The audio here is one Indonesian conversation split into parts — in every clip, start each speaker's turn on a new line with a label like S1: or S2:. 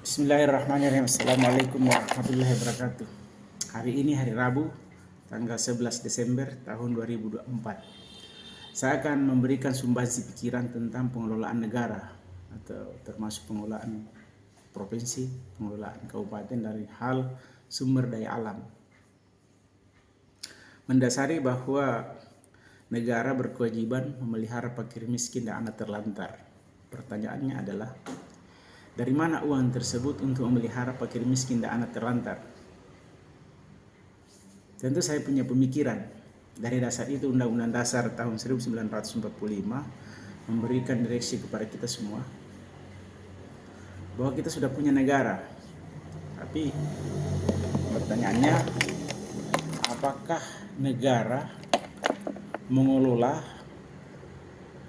S1: Bismillahirrahmanirrahim. Assalamualaikum warahmatullahi wabarakatuh. Hari ini hari Rabu, tanggal 11 Desember tahun 2024. Saya akan memberikan sumbangsi pikiran tentang pengelolaan negara atau termasuk pengelolaan provinsi, pengelolaan kabupaten dari hal sumber daya alam. Mendasari bahwa negara berkewajiban memelihara fakir miskin dan anak terlantar. Pertanyaannya adalah, dari mana uang tersebut untuk memelihara fakir miskin dan anak terlantar? Tentu saya punya pemikiran. Dari dasar itu Undang-Undang Dasar tahun 1945 memberikan direksi kepada kita semua bahwa kita sudah punya negara. Tapi pertanyaannya, apakah negara mengelola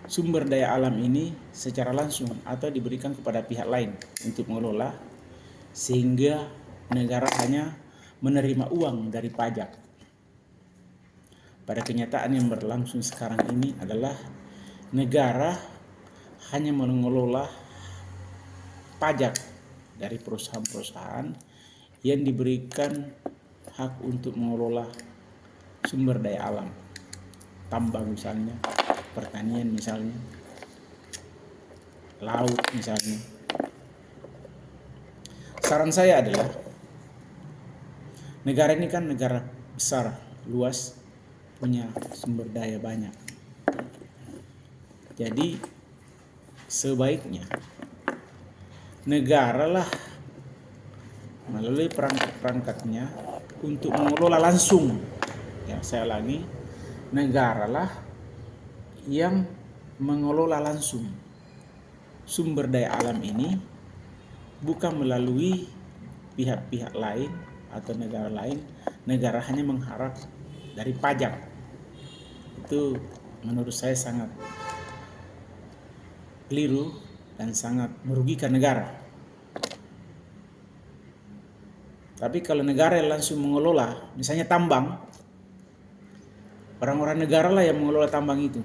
S1: sumber daya alam ini secara langsung atau diberikan kepada pihak lain untuk mengelola, sehingga negara hanya menerima uang dari pajak? Pada kenyataan yang berlangsung sekarang ini adalah negara hanya mengelola pajak dari perusahaan-perusahaan yang diberikan hak untuk mengelola sumber daya alam, tambang misalnya, pertanian misalnya, laut misalnya. Saran saya adalah, negara ini kan negara besar, luas, punya sumber daya banyak. Jadi sebaiknya negara lah melalui perangkat-perangkatnya untuk mengelola langsung. Ya, saya ulangi, negara lah yang mengelola langsung sumber daya alam ini, bukan melalui pihak-pihak lain atau negara lain. Negara hanya mengharap dari pajak. Itu menurut saya sangat keliru dan sangat merugikan negara. Tapi kalau negara yang langsung mengelola, misalnya tambang, orang-orang negara lah yang mengelola tambang itu.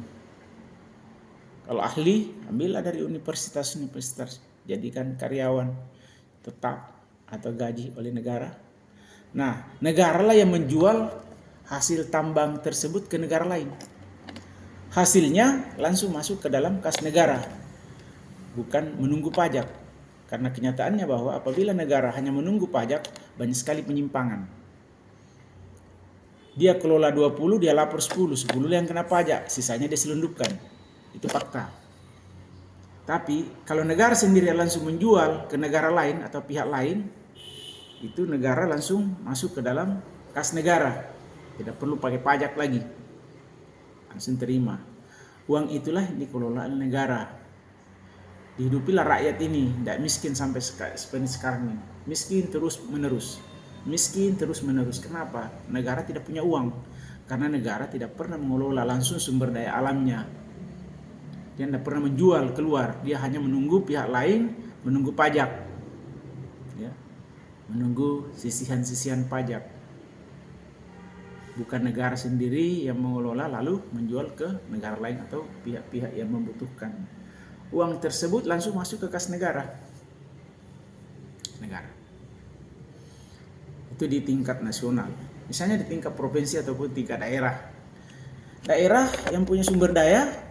S1: Kalau ahli, ambillah dari universitas-universitas, jadikan karyawan tetap atau gaji oleh negara. Nah, negara lah yang menjual hasil tambang tersebut ke negara lain. Hasilnya langsung masuk ke dalam kas negara, bukan menunggu pajak. Karena kenyataannya bahwa apabila negara hanya menunggu pajak, banyak sekali penyimpangan. Dia kelola 20, dia lapor 10 yang kena pajak, sisanya dia selundupkan. Itu fakta. Tapi kalau negara sendiri langsung menjual ke negara lain atau pihak lain, itu negara langsung masuk ke dalam kas negara. Tidak perlu pakai pajak lagi, langsung terima. Uang itulah yang dikelola oleh negara. Dihidupilah rakyat ini, tidak miskin sampai seperti sekarang ini. Miskin terus menerus. Miskin terus menerus. Kenapa? Negara tidak punya uang. Karena negara tidak pernah mengelola langsung sumber daya alamnya. Dia tidak pernah menjual keluar. Dia hanya menunggu pihak lain, menunggu pajak, ya, menunggu sisihan-sisihan pajak. Bukan negara sendiri yang mengelola lalu menjual ke negara lain atau pihak-pihak yang membutuhkan. Uang tersebut langsung masuk ke kas negara. Itu di tingkat nasional. Misalnya di tingkat provinsi ataupun tingkat daerah. Daerah yang punya sumber daya,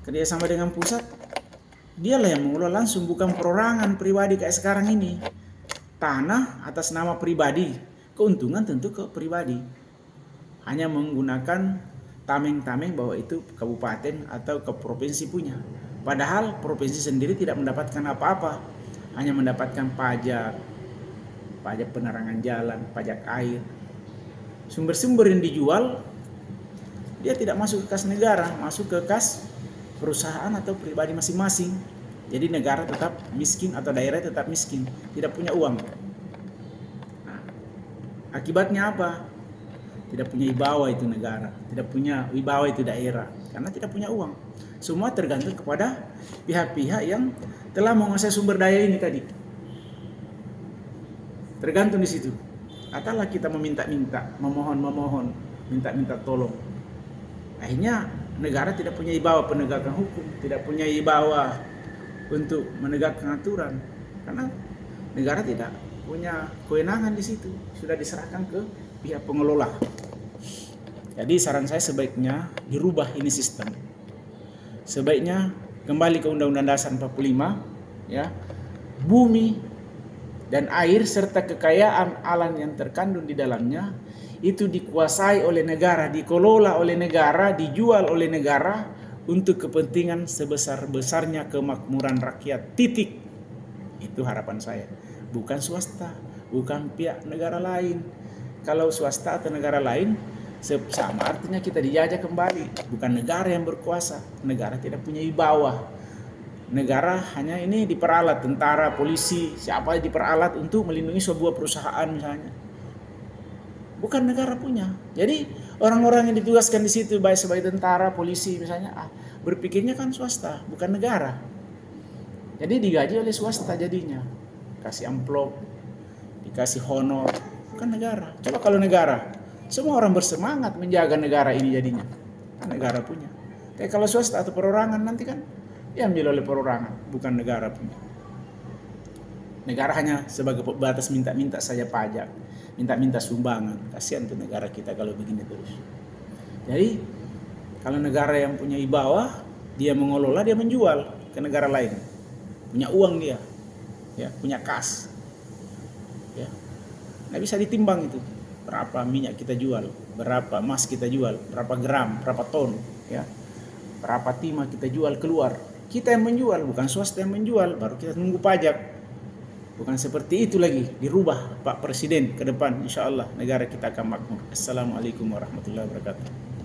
S1: kerjasama dengan pusat, dialah yang mengelola langsung, bukan perorangan pribadi kayak sekarang ini. Tanah atas nama pribadi, keuntungan tentu ke pribadi. Hanya menggunakan tameng-tameng bahwa itu kabupaten atau ke provinsi punya. Padahal provinsi sendiri tidak mendapatkan apa-apa, hanya mendapatkan pajak penerangan jalan, pajak air. Sumber-sumber yang dijual, dia tidak masuk ke kas negara, masuk ke kas perusahaan atau pribadi masing-masing. Jadi negara tetap miskin atau daerah tetap miskin, tidak punya uang. Nah, akibatnya apa? Tidak punya wibawa itu negara, tidak punya wibawa itu daerah, karena tidak punya uang. Semua tergantung kepada pihak-pihak yang telah menguasai sumber daya ini tadi. Tergantung di situ. Katalah kita meminta-minta, memohon, minta-minta tolong. Akhirnya negara tidak punya wibawa penegakan hukum, tidak punya wibawa untuk menegakkan aturan, karena Negara tidak punya kewenangan di situ, sudah diserahkan ke pihak pengelola. Jadi saran saya sebaiknya dirubah ini sistem. Sebaiknya kembali ke Undang-Undang Dasar 45, ya. Bumi dan air serta kekayaan alam yang terkandung di dalamnya itu dikuasai oleh negara, dikelola oleh negara, dijual oleh negara untuk kepentingan sebesar-besarnya kemakmuran rakyat. Titik. Itu harapan saya. Bukan swasta, bukan pihak negara lain. Kalau swasta atau negara lain sama artinya kita dijajah kembali. Bukan negara yang berkuasa. Negara tidak punya wibawa. Negara hanya ini diperalat, tentara, polisi, siapa diperalat untuk melindungi sebuah perusahaan misalnya. Bukan negara punya. Jadi orang-orang yang ditugaskan di situ baik sebagai tentara, polisi misalnya, berpikirnya kan swasta, bukan negara. Jadi digaji oleh swasta jadinya. Kasih amplop, dikasih honor, bukan negara. Coba kalau negara, semua orang bersemangat menjaga negara ini jadinya. Kan negara punya. Tapi kalau swasta atau perorangan nanti kan diambil oleh perorangan, bukan negara punya. Negara hanya sebagai batas minta-minta saja pajak, minta-minta sumbangan. Kasihan tuh negara kita kalau begini terus. Jadi kalau negara yang punya wibawa, dia mengelola, dia menjual ke negara lain. Punya uang dia, ya, punya kas. Ya. Nggak bisa ditimbang itu. Berapa minyak kita jual, berapa emas kita jual, berapa gram, berapa ton, ya. Berapa timah kita jual keluar. Kita yang menjual, bukan swasta yang menjual, baru kita tunggu pajak. Bukan seperti itu lagi, dirubah Pak Presiden ke depan, insya Allah negara kita akan makmur. Assalamualaikum warahmatullahi wabarakatuh.